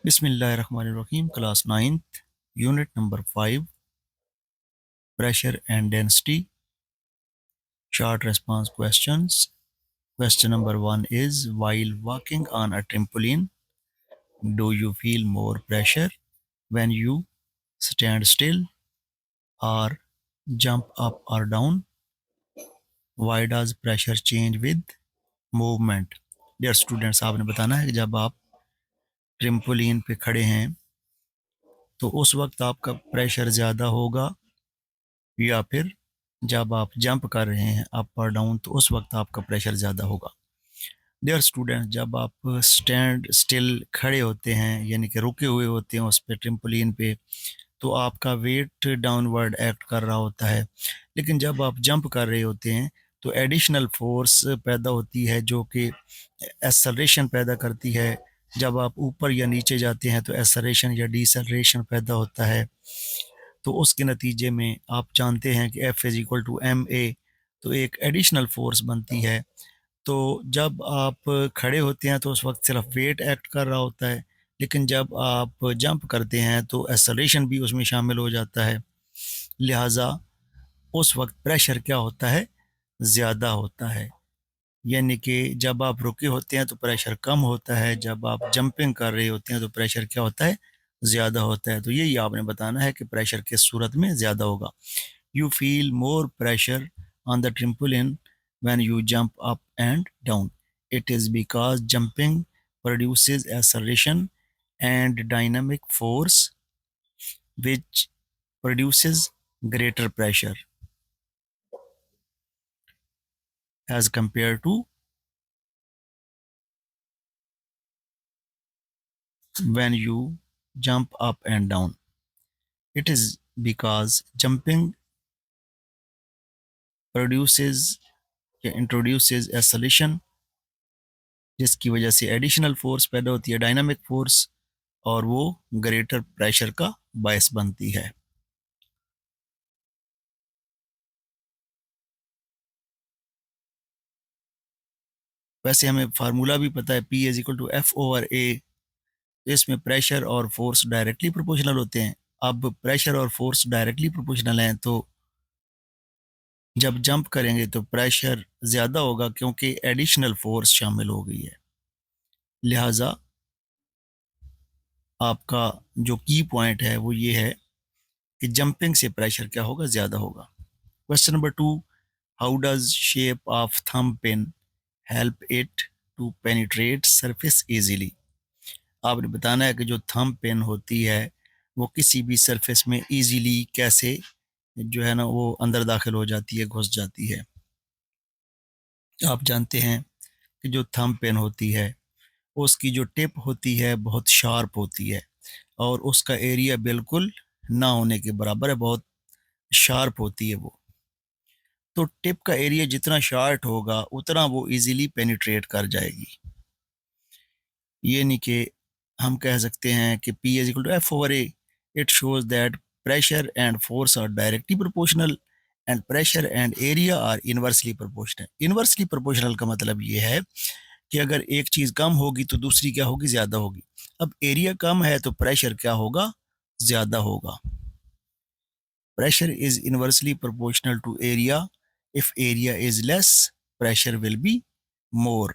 Bismillahirrahmanirrahim. Class 9th, Unit number 5, Pressure and Density. Short response questions. Question number 1 is, while walking on a trampoline, do you feel more pressure when you stand still or jump up or down? Why does pressure change with movement? Dear students, आपने बताना है कि जब आप trampoline पे खड़े हैं तो उस वक्त आपका प्रेशर ज़्यादा होगा या फिर जब आप जंप कर रहे हैं अप और डाउन तो उस वक्त आपका प्रेशर ज़्यादा होगा। डियर स्टूडेंट, जब आप स्टैंड स्टिल खड़े होते हैं यानी कि रुके हुए होते हैं उस पे ट्रिम्पोलिन पे, तो आपका वेट डाउनवर्ड एक्ट कर रहा होता है। लेकिन जब आप जंप कर रहे होते हैं तो एडिशनल फोर्स पैदा होती है जो कि एक्सेलरेशन पैदा करती है। जब आप ऊपर या नीचे जाते हैं तो एक्सेलरेशन या डिसेलरेशन पैदा होता है। तो उसके नतीजे में आप जानते हैं कि F is equal to M A, तो एक एडिशनल फोर्स बनती है। तो जब आप खड़े होते हैं तो उस वक्त सिर्फ वेट एक्ट कर रहा होता है, लेकिन जब आप जंप करते हैं तो एक्सेलरेशन भी उसमें शामिल हो जाता है। लिहाजा उस वक्त प्रेशर क्या होता है, ज़्यादा होता है। यानी कि जब आप रुके होते हैं तो प्रेशर कम होता है, जब आप जंपिंग कर रहे होते हैं तो प्रेशर क्या होता है, ज़्यादा होता है। तो यही आपने बताना है कि प्रेशर किस सूरत में ज़्यादा होगा। You feel more pressure on the trampoline when you jump up and down. It is because jumping produces acceleration and dynamic force which produces greater pressure as compared to when you jump up and down. It is because jumping produces या introduces acceleration, जिसकी वजह से additional force पैदा होती है, dynamic force, और वो greater pressure का बायस बनती है। वैसे हमें फार्मूला भी पता है, P is equal to F over A. इसमें प्रेशर और फोर्स डायरेक्टली प्रोपोर्शनल होते हैं। अब प्रेशर और फोर्स डायरेक्टली प्रोपोर्शनल हैं तो जब जंप करेंगे तो प्रेशर ज़्यादा होगा क्योंकि एडिशनल फोर्स शामिल हो गई है। लिहाजा आपका जो की पॉइंट है वो ये है कि जंपिंग से प्रेशर क्या होगा, ज़्यादा होगा। Question number 2, how does shape of thumb pin help it to penetrate surface easily? आपने बताना है कि जो थंब पेन होती है वो किसी भी सरफेस में इजीली कैसे जो है ना वो अंदर दाखिल हो जाती है, घुस जाती है। आप जानते हैं कि जो थंब पेन होती है उसकी जो टिप होती है बहुत शार्प होती है और उसका एरिया बिल्कुल ना होने के बराबर है, बहुत शार्प होती है वो। तो टिप का एरिया जितना शार्ट होगा उतना वो इजीली पेनिट्रेट कर जाएगी। ये नहीं कि हम कह सकते हैं कि P is equal to F over A. It shows that pressure and force are directly proportional and pressure and area are inversely proportional. Inversely proportional का मतलब ये है कि अगर एक चीज़ कम होगी तो दूसरी क्या होगी, ज़्यादा होगी। अब एरिया कम है तो प्रेशर क्या होगा, ज़्यादा होगा। Pressure is inversely proportional to area. If area is less, pressure will be more.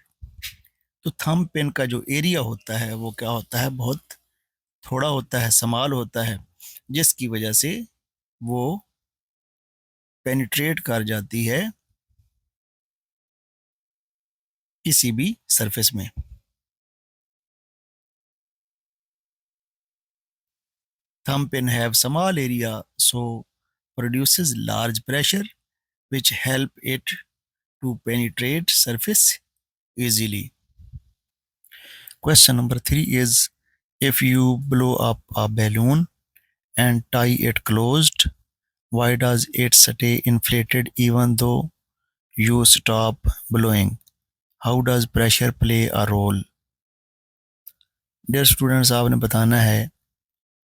तो थंब पेन का जो एरिया होता है वो क्या होता है, बहुत थोड़ा होता है, समाल होता है, जिसकी वजह से वो पेनिट्रेट कर जाती है किसी भी सरफेस में। Thumb pin have small area so produces large pressure which help it to penetrate surface easily. Question number 3 is, if you blow up a balloon and tie it closed, why does it stay inflated even though you stop blowing? How does pressure play a role? Dear students, आपने बताना है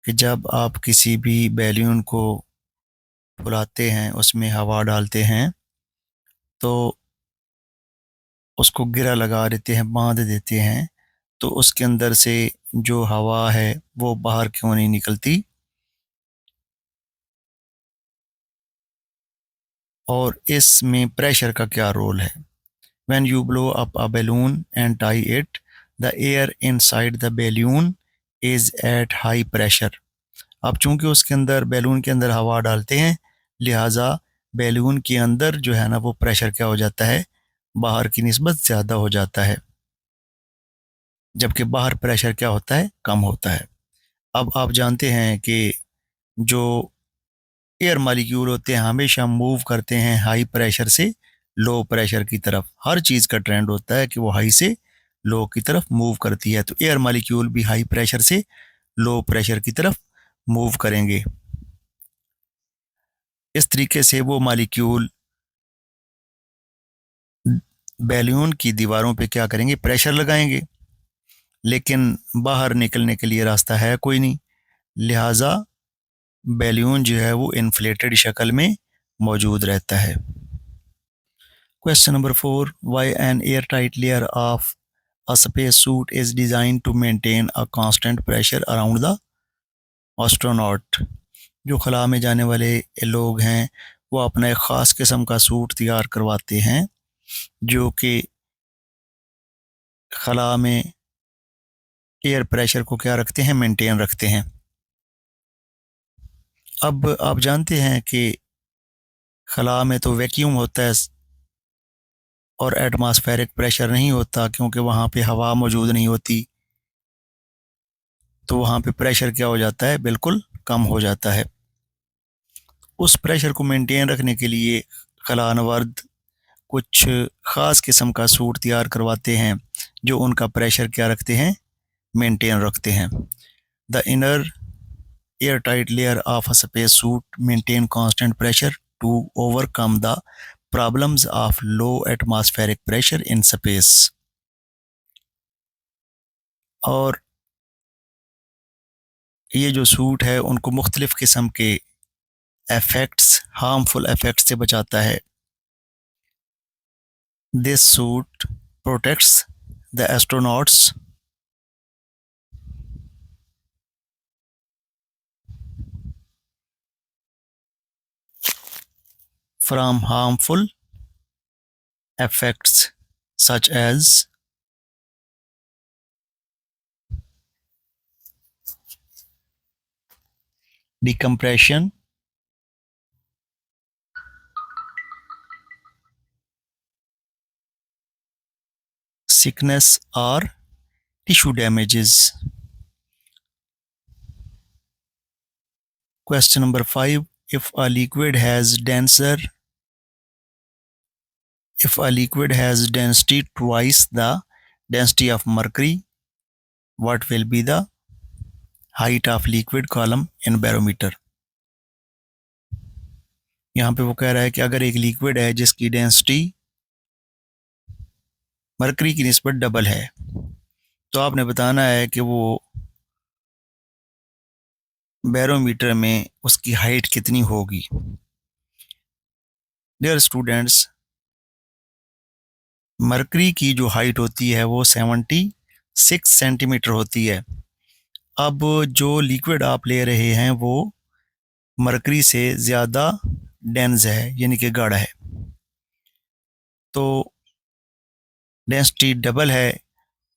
कि जब आप किसी भी balloon को फुलाते हैं, उसमें हवा डालते हैं, तो उसको गिरा लगा देते हैं, बांध देते हैं, तो उसके अंदर से जो हवा है वो बाहर क्यों नहीं निकलती, और इसमें प्रेशर का क्या रोल है। When you blow up a balloon and tie it, the air inside the balloon is at high pressure. अब चूंकि उसके अंदर बैलून के अंदर हवा डालते हैं, लिहाजा बैलून के अंदर जो है ना वो प्रेशर क्या हो जाता है, बाहर की निस्बत ज़्यादा हो जाता है, जबकि बाहर प्रेशर क्या होता है, कम होता है। अब आप जानते हैं कि जो एयर मालिक्यूल होते हैं हमेशा मूव करते हैं हाई प्रेशर से लो प्रेशर की तरफ। हर चीज़ का ट्रेंड होता है कि वो हाई से लो की तरफ मूव करती है, तो एयर मालिक्यूल भी हाई प्रेशर से लो प्रेशर की तरफ मूव करेंगे। इस तरीके से वो मालिक्यूल बैलून की दीवारों पे क्या करेंगे, प्रेशर लगाएंगे, लेकिन बाहर निकलने के लिए रास्ता है कोई नहीं, लिहाजा बैलून जो है वो इन्फ्लेटेड शक्ल में मौजूद रहता है। Question number 4. Why an airtight layer of a space suit is designed to maintain a constant pressure around the astronaut? जो खला में जाने वाले लोग हैं वो अपना एक ख़ास किस्म का सूट तैयार करवाते हैं जो कि खला में एयर प्रेशर को क्या रखते हैं, मेंटेन रखते हैं। अब आप जानते हैं कि खला में तो वैक्यूम होता है और एटमॉस्फेरिक प्रेशर नहीं होता, क्योंकि वहाँ पे हवा मौजूद नहीं होती, तो वहाँ पे प्रेशर क्या हो जाता है, बिल्कुल कम हो जाता है। उस प्रेशर को मेंटेन रखने के लिए खलानवर्द कुछ ख़ास किस्म का सूट तैयार करवाते हैं जो उनका प्रेशर क्या रखते हैं, मेंटेन रखते हैं। The inner air tight layer of a space suit maintain constant pressure to overcome the problems of low atmospheric pressure in space. और ये जो सूट है उनको मुख्तलिफ़ किस्म के इफ़ेक्ट्स, हार्मफुल इफ़ेक्ट्स से बचाता है। This suit protects the astronauts from harmful effects such as decompression, sickness, or tissue damages. Question number 5. If a liquid has density twice the density of mercury, what will be the height of liquid column in barometer? यहाँ पे वो कह रहा है कि अगर एक liquid है जिसकी डेंसिटी मरकरी की निस्बत डबल है, तो आपने बताना है कि वो बैरोमीटर में उसकी हाइट कितनी होगी। डियर स्टूडेंट्स, मरकरी की जो हाइट होती है वो 76 सेंटीमीटर होती है। अब जो लिक्विड आप ले रहे हैं वो मरकरी से ज़्यादा डेंस है, यानी कि गाढ़ा है, तो डेंसिटी डबल है,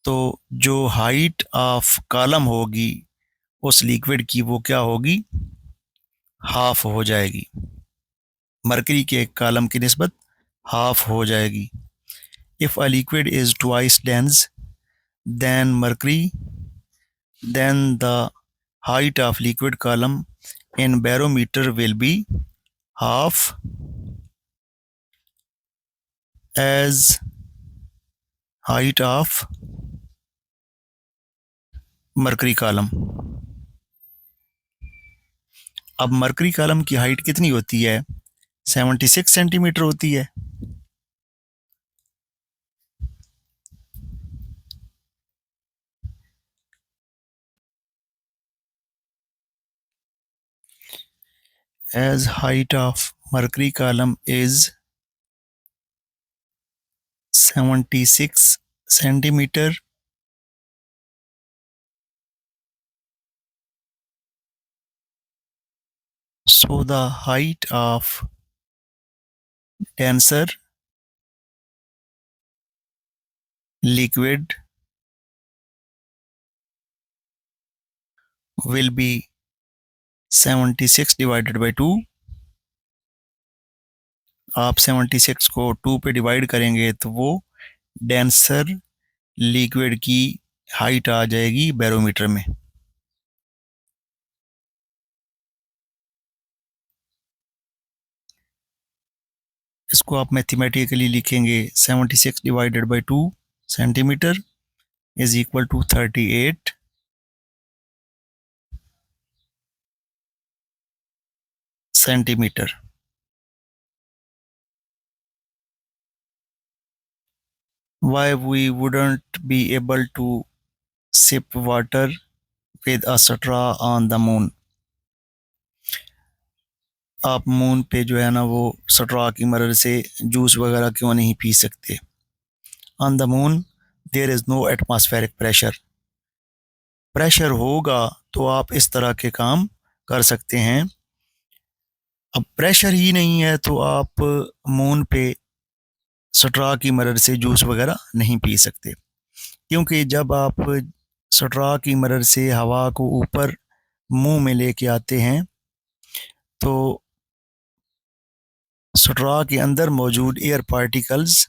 तो जो हाइट ऑफ कॉलम होगी उस लिक्विड की वो क्या होगी, हाफ हो जाएगी, मरकरी के एक कॉलम की निस्बत हाफ हो जाएगी। If a liquid is twice dense then mercury, then the height of liquid column in barometer will be half as height of mercury column। अब मरकरी कॉलम की हाइट कितनी होती है, 76 सेंटीमीटर होती है। As height of mercury column is 76 centimeter, So the height of denser liquid will be 76 divided by 2. आप 76 को 2 पे डिवाइड करेंगे तो वो डेंसर लिक्विड की हाइट आ जाएगी बैरोमीटर में। इसको आप मैथमेटिकली लिखेंगे 76 divided by 2 centimetre is equal to 38 centimetre. Why we wouldn't be able to sip water with a straw on the moon? आप मून पे जो है ना वो स्ट्रॉ की मदद से जूस वगैरह क्यों नहीं पी सकते? On the moon there is no atmospheric pressure. Pressure होगा तो आप इस तरह के काम कर सकते हैं। अब प्रेशर ही नहीं है तो आप मून पे स्ट्रॉ की मदद से जूस वगैरह नहीं पी सकते, क्योंकि जब आप स्ट्रॉ की मदद से हवा को ऊपर मुंह में लेके आते हैं तो स्ट्रॉ के अंदर मौजूद एयर पार्टिकल्स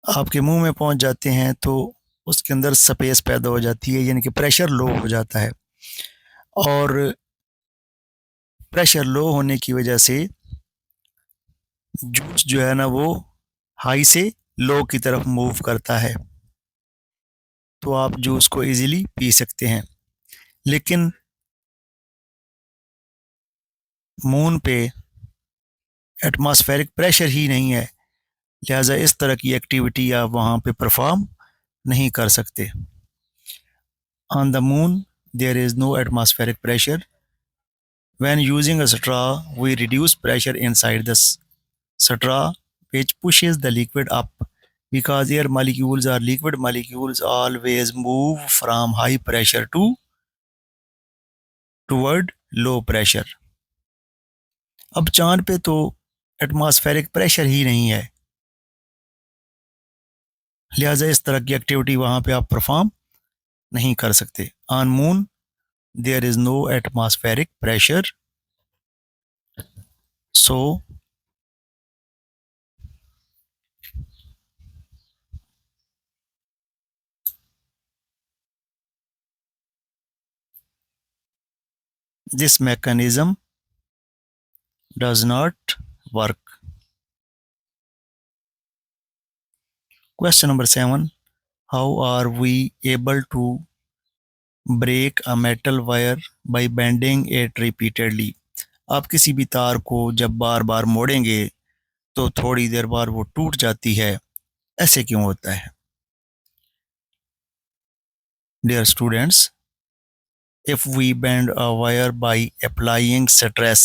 आपके मुंह में पहुंच जाते हैं, तो उसके अंदर स्पेस पैदा हो जाती है, यानी कि प्रेशर लो हो जाता है। और प्रेशर लो होने की वजह से जूस जो है ना वो हाई से लो की तरफ मूव करता है, तो आप जूस को इजीली पी सकते हैं। लेकिन मून पे एटमॉस्फेरिक प्रेशर ही नहीं है, लिहाजा इस तरह की एक्टिविटी आप वहाँ पे परफॉर्म नहीं कर सकते। On the moon there is no atmospheric pressure. When using a straw, we reduce pressure inside the straw, which pushes the liquid up. Because air molecules or liquid molecules always move from high pressure to toward low pressure. अब चांद पे तो atmospheric pressure ही नहीं है, लिहाजा इस तरह की एक्टिविटी वहाँ पे आप परफॉर्म नहीं कर सकते। On moon there is no atmospheric pressure, so this mechanism does not work. Question number 7. How are we able to break a metal wire by bending it repeatedly? आप किसी भी तार को जब बार बार मोड़ेंगे तो थोड़ी देर बाद वो टूट जाती है, ऐसे क्यों होता है? Dear students, if we bend a wire by applying stress,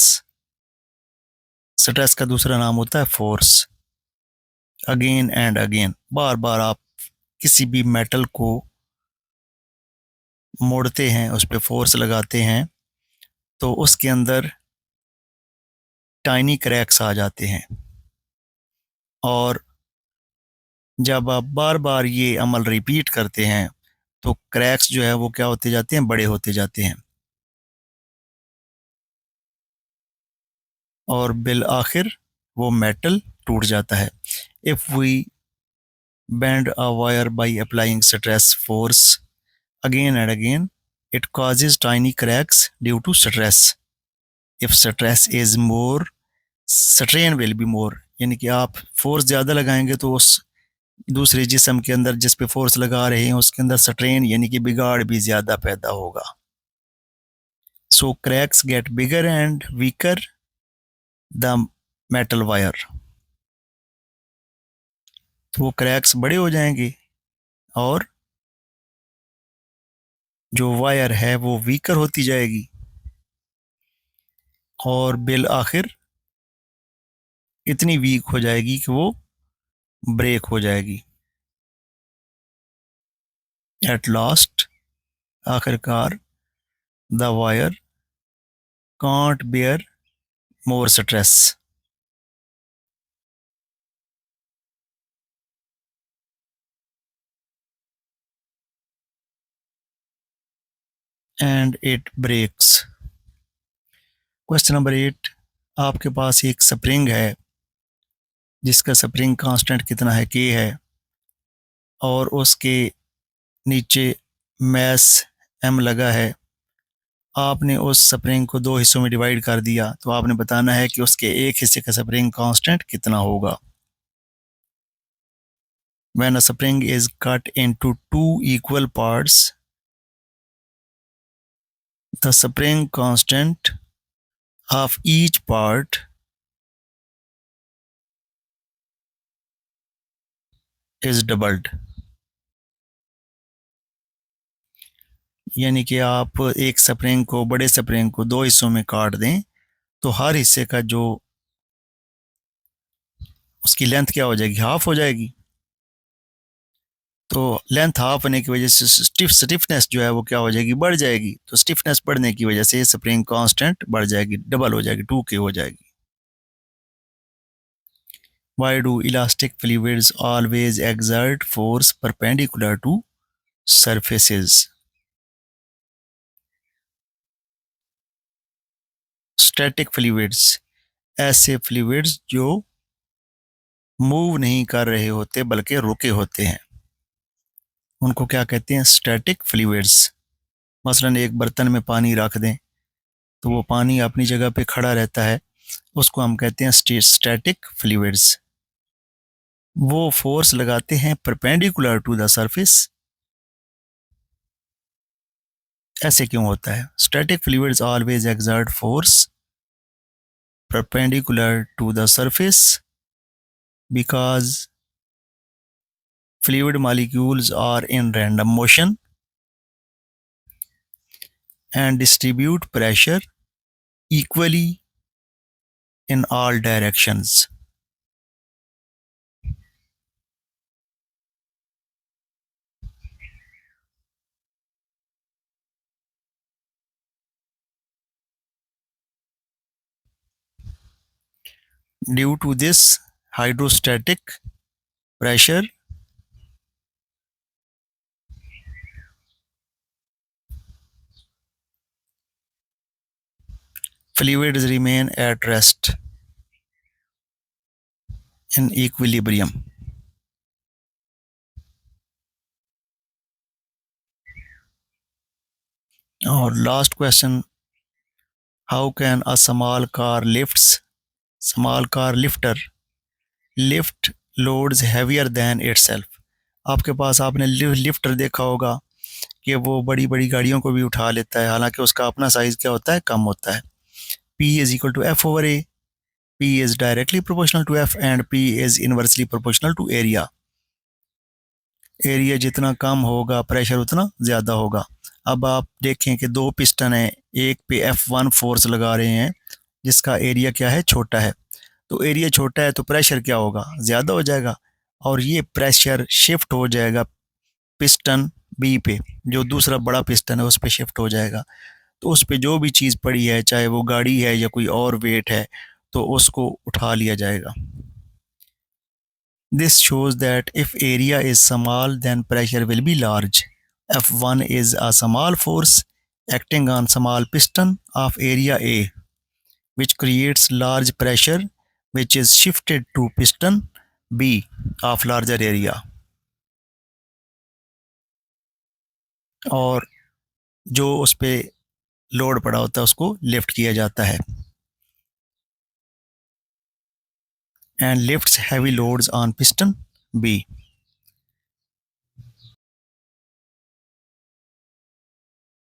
stress का दूसरा नाम होता है फोर्स, अगेन एंड अगेन, बार बार आप किसी भी मेटल को मोड़ते हैं, उस पर फोर्स लगाते हैं, तो उसके अंदर टाइनी क्रैक्स आ जाते हैं। और जब आप बार बार ये अमल रिपीट करते हैं तो क्रैक्स जो है वो क्या होते जाते हैं, बड़े होते जाते हैं, और बिल आखिर वो मेटल टूट जाता है। If we bend a wire by applying stress force again and again it causes tiny cracks due to stress. If stress is more strain will be more, यानी कि आप फोर्स ज़्यादा लगाएंगे तो उस दूसरे जिस्म के अंदर जिस पे फोर्स लगा रहे हैं उसके अंदर स्ट्रेन यानी कि बिगाड़ भी ज़्यादा पैदा होगा। So cracks get bigger and weaker the metal wire, तो वो क्रैक्स बड़े हो जाएंगे और जो वायर है वो वीकर होती जाएगी और बिल आखिर इतनी वीक हो जाएगी कि वो ब्रेक हो जाएगी। एट लास्ट आखिरकार the wire can't bear more stress. And it breaks. Question number 8, आपके पास एक स्प्रिंग है जिसका स्प्रिंग कांस्टेंट कितना है, के है, और उसके नीचे मैस एम लगा है। आपने उस स्प्रिंग को दो हिस्सों में डिवाइड कर दिया, तो आपने बताना है कि उसके एक हिस्से का स्प्रिंग कांस्टेंट कितना होगा। When a spring is cut into two equal parts, the spring constant of each part is doubled. यानी कि आप एक स्प्रिंग को, बड़े स्प्रिंग को दो हिस्सों में काट दें तो हर हिस्से का जो उसकी लेंथ क्या हो जाएगी, हाफ हो जाएगी। तो लेंथ हाफ होने की वजह से स्टिफनेस जो है वो क्या हो जाएगी, बढ़ जाएगी। तो स्टिफनेस बढ़ने की वजह से स्प्रिंग कांस्टेंट बढ़ जाएगी, डबल हो जाएगी, 2K हो जाएगी। Why do elastic fluids always exert force perpendicular to surfaces? Static fluids, ऐसे फ्लूइड्स जो मूव नहीं कर रहे होते बल्कि रुके होते हैं, उनको क्या कहते हैं, स्टैटिक फ्लूइड्स। मसलन एक बर्तन में पानी रख दें तो वो पानी अपनी जगह पे खड़ा रहता है, उसको हम कहते हैं स्टैटिक फ्लूइड्स। वो फोर्स लगाते हैं परपेंडिकुलर टू द सरफेस। ऐसे क्यों होता है? Static fluids always exert force perpendicular to the surface because fluid molecules are in random motion and distribute pressure equally in all directions. Due to this hydrostatic pressure, fluids remain at rest in equilibrium. Our last question, how can a small car lifter lift loads heavier than itself? आपके पास आपने lifter देखा होगा कि वो बड़ी बड़ी गाड़ियों को भी उठा लेता है, हालांकि उसका अपना साइज क्या होता है, कम होता है। P is equal to F over A. P is directly proportional to F and P is inversely proportional to area. Area जितना कम होगा प्रेशर उतना ज़्यादा होगा। अब आप देखें कि दो पिस्टन हैं, एक पे F1 फोर्स लगा रहे हैं जिसका एरिया क्या है, छोटा है। तो एरिया छोटा है तो प्रेशर क्या होगा, ज़्यादा हो जाएगा, और ये प्रेशर शिफ्ट हो जाएगा पिस्टन बी पे, जो दूसरा बड़ा पिस्टन है उस पे शिफ्ट हो जाएगा। तो उस पे जो भी चीज़ पड़ी है, चाहे वो गाड़ी है या कोई और वेट है, तो उसको उठा लिया जाएगा। This shows that if area is small then pressure will be large. F1 is a small force acting on small piston of area A, which creates large pressure which is shifted to piston B of larger area. और जो उस पे load पड़ा होता है उसको lift किया जाता है। And lifts heavy loads on piston B.